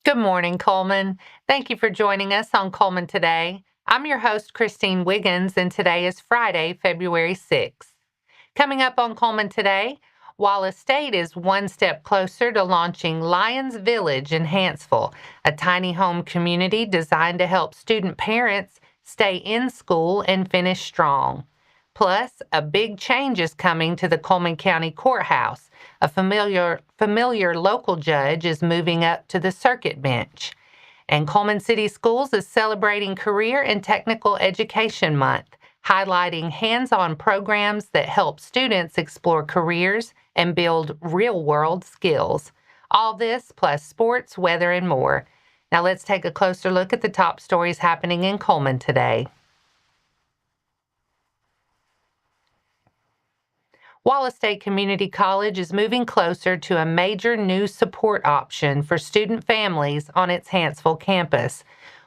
Good morning, Cullman. Thank you for joining us on Cullman Today. I'm your host, Christine Wiggins, and today is Friday, February 6th. Coming up on Cullman Today, Wallace State is one step closer to launching Lions Village in Hanceville, a tiny home community designed to help student parents stay in school and finish strong. Plus, a big change is coming to the Cullman County Courthouse. A familiar local judge is moving up to the circuit bench. And Cullman City Schools is celebrating Career and Technical Education Month, highlighting hands-on programs that help students explore careers and build real-world skills. All this plus sports, weather, and more. Now let's take a closer look at the top stories happening in Cullman today. Wallace State Community College is moving closer to a major new support option for student families on its Hanceville campus,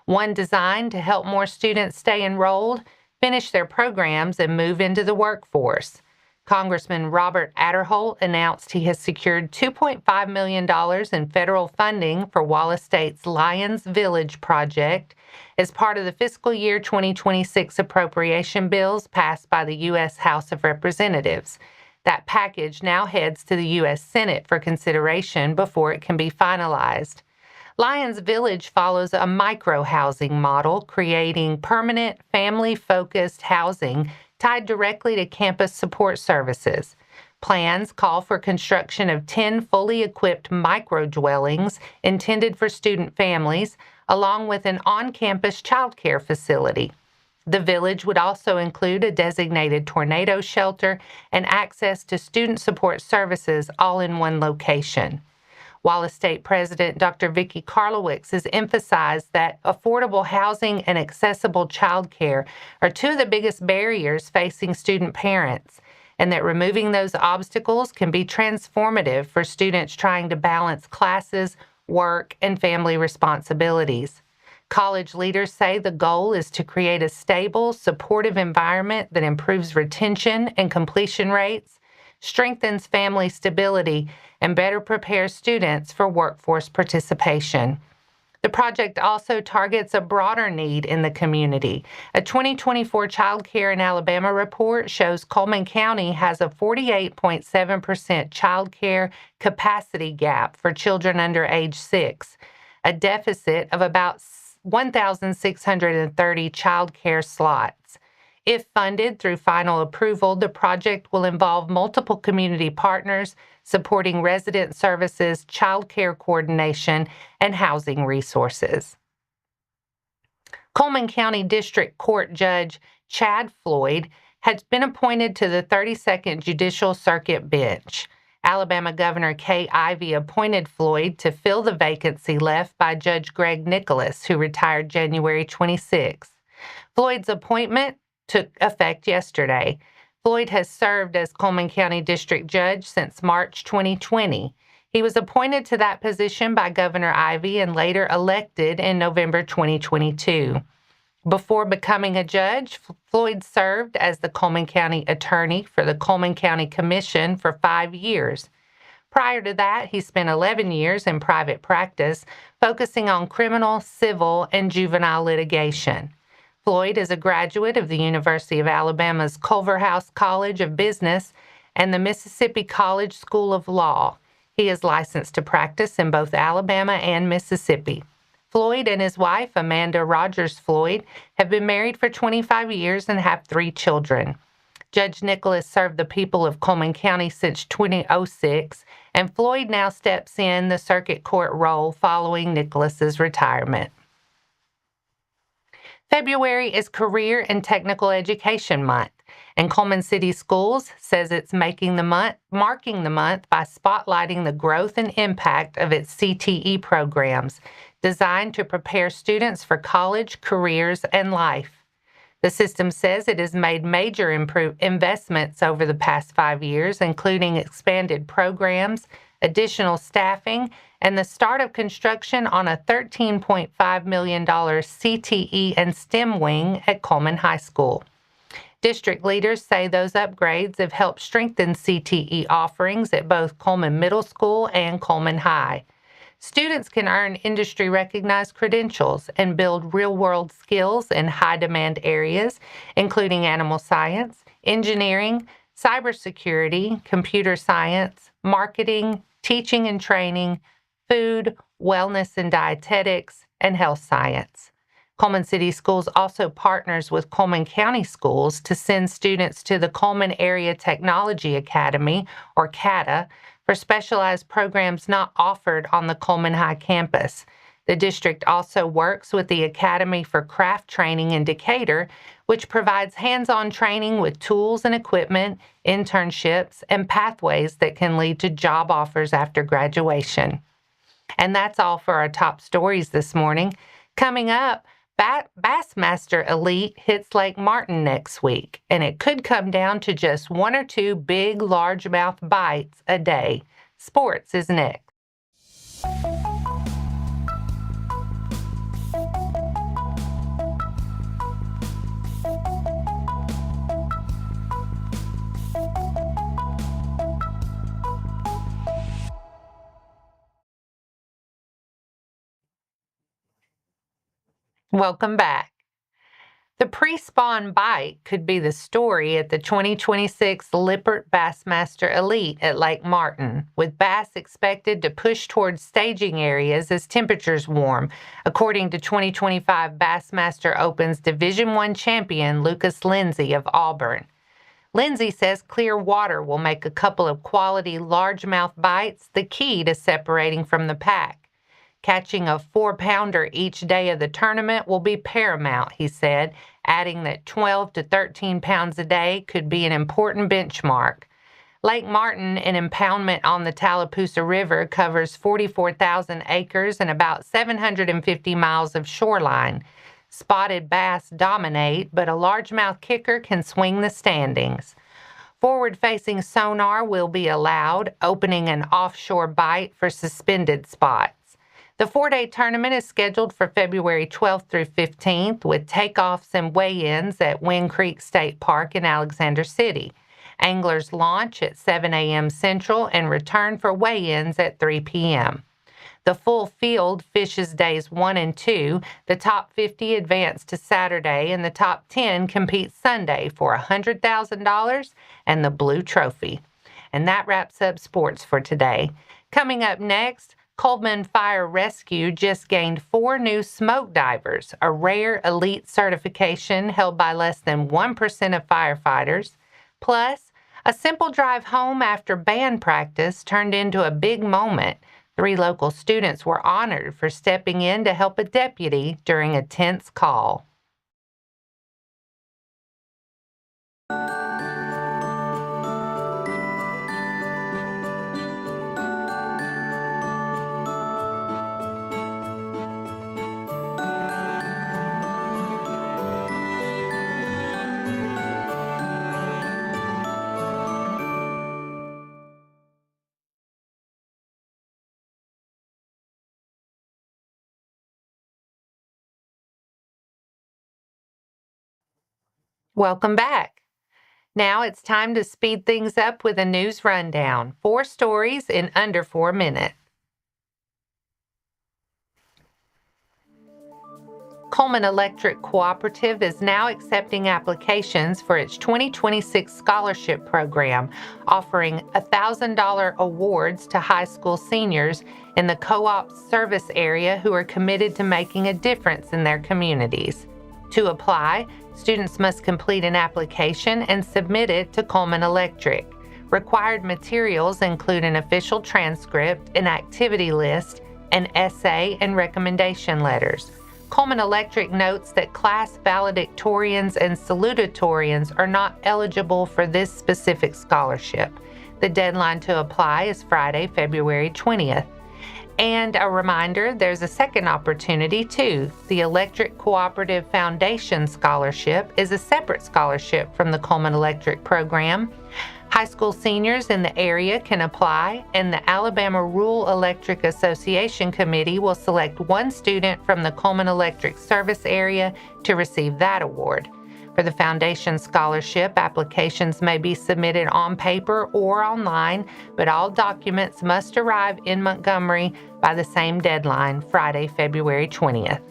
one designed to help more students stay enrolled, finish their programs, and move into the workforce. Congressman Robert Aderholt announced he has secured $2.5 million in federal funding for Wallace State's Lions Village project as part of the fiscal year 2026 appropriation bills passed by the U.S. House of Representatives. That package now heads to the U.S. Senate for consideration before it can be finalized. Lions Village follows a micro-housing model, creating permanent, family-focused housing tied directly to campus support services. Plans call for construction of 10 fully equipped micro-dwellings intended for student families, along with an on-campus childcare facility. The village would also include a designated tornado shelter and access to student support services all in one location. Wallace State President Dr. Vicki Karlowicz has emphasized that affordable housing and accessible childcare are two of the biggest barriers facing student parents, and that removing those obstacles can be transformative for students trying to balance classes, work, and family responsibilities. College leaders say the goal is to create a stable, supportive environment that improves retention and completion rates, strengthens family stability, and better prepares students for workforce participation. The project also targets a broader need in the community. A 2024 Child Care in Alabama report shows Cullman County has a 48.7% child care capacity gap for children under age 6, a deficit of about 1,630 child care slots. If funded through final approval, the project will involve multiple community partners supporting resident services, child care coordination, and housing resources. Cullman County District Court Judge Chad Floyd has been appointed to the 32nd Judicial Circuit bench. Alabama Governor Ivey appointed Floyd to fill the vacancy left by Judge Greg Nicholas, who retired January 26. Floyd's appointment took effect yesterday. Floyd has served as Cullman County District Judge since March 2020. He was appointed to that position by Governor Ivey and later elected in November 2022. Before becoming a judge, Floyd served as the Cullman County Attorney for the Cullman County Commission for 5 years. Prior to that, he spent 11 years in private practice, focusing on criminal, civil, and juvenile litigation. Floyd is a graduate of the University of Alabama's Culverhouse College of Business and the Mississippi College School of Law. He is licensed to practice in both Alabama and Mississippi. Floyd and his wife, Amanda Rogers Floyd, have been married for 25 years and have 3 children. Judge Nicholas served the people of Cullman County since 2006, and Floyd now steps in the circuit court role following Nicholas's retirement. February is Career and Technical Education Month, and Cullman City Schools says it's marking the month by spotlighting the growth and impact of its CTE programs, designed to prepare students for college, careers, and life. The system says it has made major investments over the past 5 years, including expanded programs, additional staffing, and the start of construction on a $13.5 million CTE and STEM wing at Cullman High School. District leaders say those upgrades have helped strengthen CTE offerings at both Cullman Middle School and Cullman High. Students can earn industry-recognized credentials and build real-world skills in high-demand areas, including animal science, engineering, cybersecurity, computer science, marketing, teaching and training, food, wellness and dietetics, and health science. Cullman City Schools also partners with Cullman County Schools to send students to the Cullman Area Technology Academy, or CATA, for specialized programs not offered on the Cullman High campus. The district also works with the Academy for Craft Training in Decatur, which provides hands-on training with tools and equipment, internships, and pathways that can lead to job offers after graduation. And that's all for our top stories this morning. Coming up, Bassmaster Elite hits Lake Martin next week, and it could come down to just 1 or 2 big largemouth bites a day. Sports is next. Welcome back. The Prespawn bite could be the story at the 2026 Lippert Bassmaster Elite at Lake Martin, with bass expected to push towards staging areas as temperatures warm, according to 2025 Bassmaster Open's Division I champion Lucas Lindsay of Auburn. Lindsay says clear water will make a couple of quality largemouth bites the key to separating from the pack. Catching a 4-pounder each day of the tournament will be paramount, he said, adding that 12 to 13 pounds a day could be an important benchmark. Lake Martin, an impoundment on the Tallapoosa River, covers 44,000 acres and about 750 miles of shoreline. Spotted bass dominate, but a largemouth kicker can swing the standings. Forward-facing sonar will be allowed, opening an offshore bite for suspended spots. The 4-day tournament is scheduled for February 12th through 15th, with takeoffs and weigh-ins at Wind Creek State Park in Alexander City. Anglers launch at 7 a.m. Central and return for weigh-ins at 3 p.m. The full field fishes days 1 and 2. The top 50 advance to Saturday, and the top 10 compete Sunday for $100,000 and the Blue Trophy. And that wraps up sports for today. Coming up next, Cullman Fire Rescue just gained 4 new smoke divers, a rare elite certification held by less than 1% of firefighters. Plus, a simple drive home after band practice turned into a big moment. 3 local students were honored for stepping in to help a deputy during a tense call. Welcome back. Now it's time to speed things up with a news rundown. 4 stories in under 4 minutes. Cullman Electric Cooperative is now accepting applications for its 2026 scholarship program, offering $1,000 awards to high school seniors in the co-op service area who are committed to making a difference in their communities. To apply, students must complete an application and submit it to Cullman Electric. Required materials include an official transcript, an activity list, an essay, and recommendation letters. Cullman Electric notes that class valedictorians and salutatorians are not eligible for this specific scholarship. The deadline to apply is Friday, February 20th. And a reminder, there's a second opportunity too. The Electric Cooperative Foundation Scholarship is a separate scholarship from the Cullman Electric program. High school seniors in the area can apply, and the Alabama Rural Electric Association Committee will select 1 student from the Cullman Electric service area to receive that award. For the Foundation Scholarship, applications may be submitted on paper or online, but all documents must arrive in Montgomery by the same deadline, Friday, February 20th.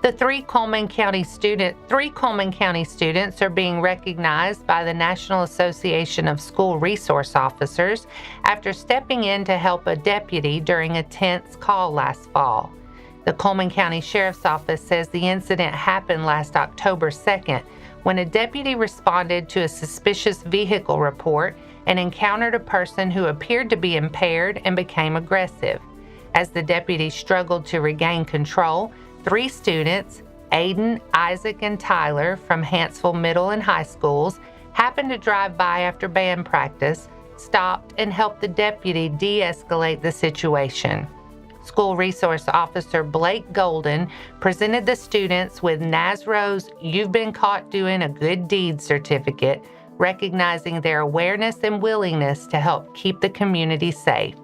The three Cullman County students are being recognized by the National Association of School Resource Officers after stepping in to help a deputy during a tense call last fall. The Cullman County Sheriff's Office says the incident happened last October 2nd when a deputy responded to a suspicious vehicle report and encountered a person who appeared to be impaired and became aggressive. As the deputy struggled to regain control, three students, Aiden, Isaac, and Tyler from Hanceville Middle and High Schools, happened to drive by after band practice, stopped, and helped the deputy de-escalate the situation. School Resource Officer Blake Golden presented the students with NASRO's You've Been Caught Doing a Good Deed certificate, recognizing their awareness and willingness to help keep the community safe.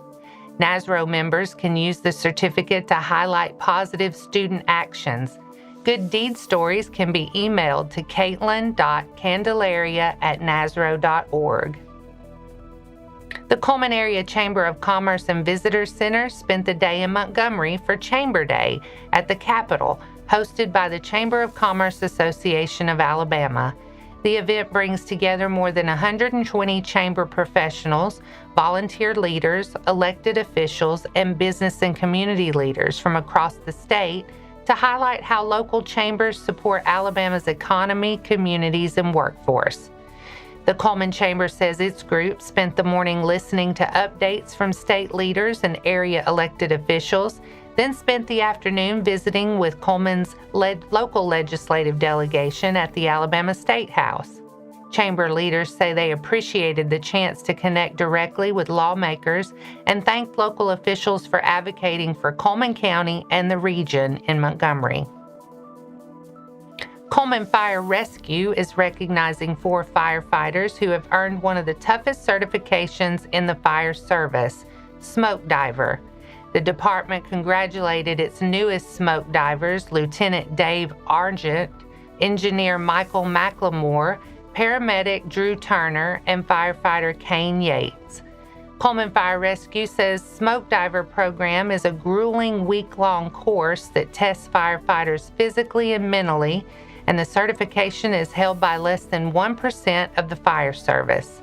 NASRO members can use the certificate to highlight positive student actions. Good deed stories can be emailed to caitlin.candelaria@nasro.org. The Cullman Area Chamber of Commerce and Visitors Center spent the day in Montgomery for Chamber Day at the Capitol, hosted by the Chamber of Commerce Association of Alabama. The event brings together more than 120 chamber professionals, volunteer leaders, elected officials, and business and community leaders from across the state to highlight how local chambers support Alabama's economy, communities, and workforce. The Cullman Chamber says its group spent the morning listening to updates from state leaders and area elected officials, then spent the afternoon visiting with Cullman's local legislative delegation at the Alabama State House. Chamber leaders say they appreciated the chance to connect directly with lawmakers and thanked local officials for advocating for Cullman County and the region in Montgomery. Cullman Fire Rescue is recognizing 4 firefighters who have earned one of the toughest certifications in the fire service, smoke diver. The department congratulated its newest smoke divers, Lieutenant Dave Argent, Engineer Michael McLemore, Paramedic Drew Turner, and firefighter Kane Yates. Cullman Fire Rescue says smoke diver program is a grueling week-long course that tests firefighters physically and mentally, and the certification is held by less than 1% of the fire service.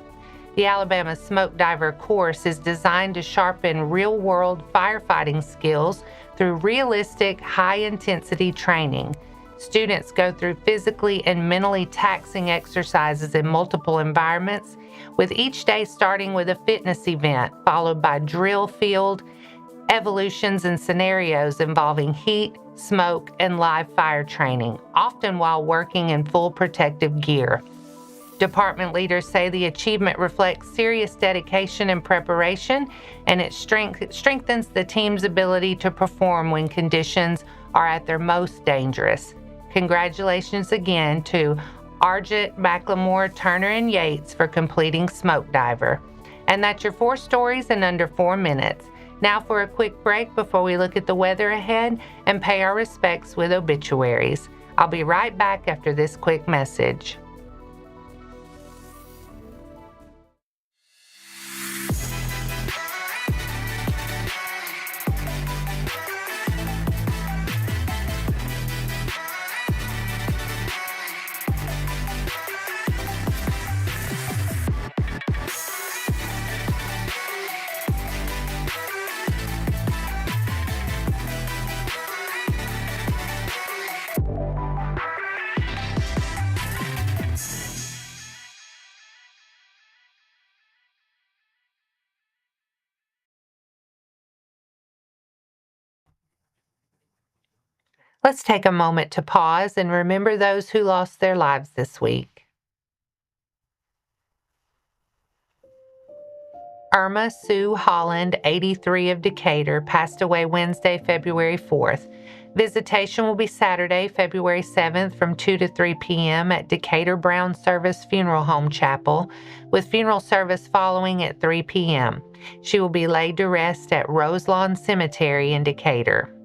The Alabama Smoke Diver course is designed to sharpen real-world firefighting skills through realistic, high-intensity training. Students go through physically and mentally taxing exercises in multiple environments, with each day starting with a fitness event, followed by drill field, evolutions and scenarios involving heat, smoke, and live fire training, often while working in full protective gear. Department leaders say the achievement reflects serious dedication and preparation, and it strengthens the team's ability to perform when conditions are at their most dangerous. Congratulations again to Argent, McLemore, Turner, and Yates for completing Smoke Diver. And that's your 4 stories in under 4 minutes. Now for a quick break before we look at the weather ahead and pay our respects with obituaries. I'll be right back after this quick message. Let's take a moment to pause and remember those who lost their lives this week. Irma Sue Holland, 83 of Decatur, passed away Wednesday, February 4th. Visitation will be Saturday, February 7th from 2 to 3 p.m. at Decatur Brown Service Funeral Home Chapel, with funeral service following at 3 p.m. She will be laid to rest at Roselawn Cemetery in Decatur.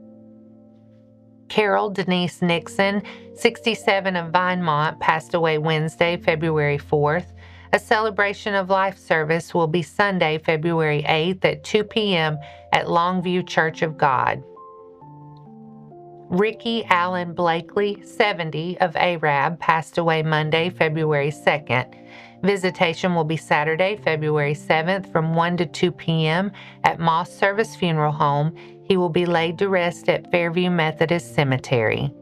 Carol Denise Nixon, 67 of Vinemont, passed away Wednesday, February 4th. A celebration of life service will be Sunday, February 8th at 2 p.m. at Longview Church of God. Ricky Allen Blakely, 70 of Arab, passed away Monday, February 2nd. Visitation will be Saturday, February 7th from 1 to 2 p.m. at Moss Service Funeral Home. He will be laid to rest at Fairview Methodist Cemetery.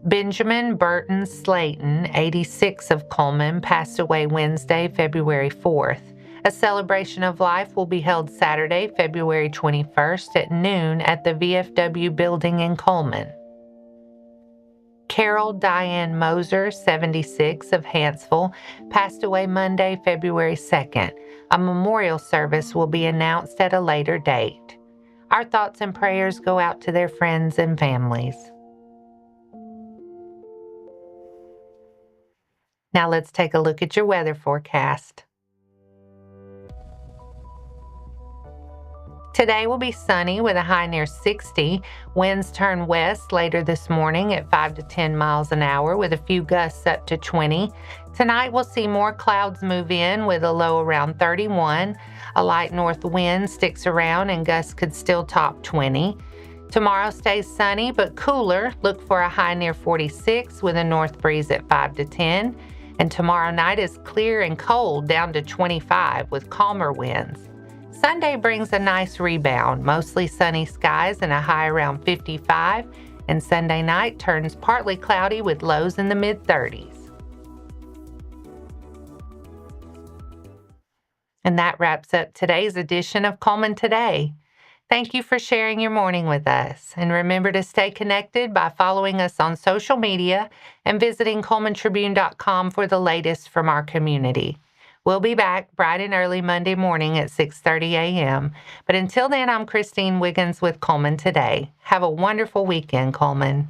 Benjamin Burton Slayton, 86 of Cullman, passed away Wednesday, February 4th. A celebration of life will be held Saturday, February 21st at noon at the VFW building in Cullman. Carol Diane Moser, 76 of Hanceville, passed away Monday, February 2nd. A memorial service will be announced at a later date. Our thoughts and prayers go out to their friends and families. Now let's take a look at your weather forecast. Today will be sunny with a high near 60. Winds turn west later this morning at 5 to 10 miles an hour with a few gusts up to 20. Tonight we'll see more clouds move in with a low around 31. A light north wind sticks around and gusts could still top 20. Tomorrow stays sunny but cooler. Look for a high near 46 with a north breeze at 5 to 10. And tomorrow night is clear and cold down to 25 with calmer winds. Sunday brings a nice rebound, mostly sunny skies and a high around 55, and Sunday night turns partly cloudy with lows in the mid-30s. And that wraps up today's edition of Cullman Today. Thank you for sharing your morning with us, and remember to stay connected by following us on social media and visiting CullmanTribune.com for the latest from our community. We'll be back bright and early Monday morning at 6:30 a.m. But until then, I'm Christine Wiggins with Cullman Today. Have a wonderful weekend, Cullman.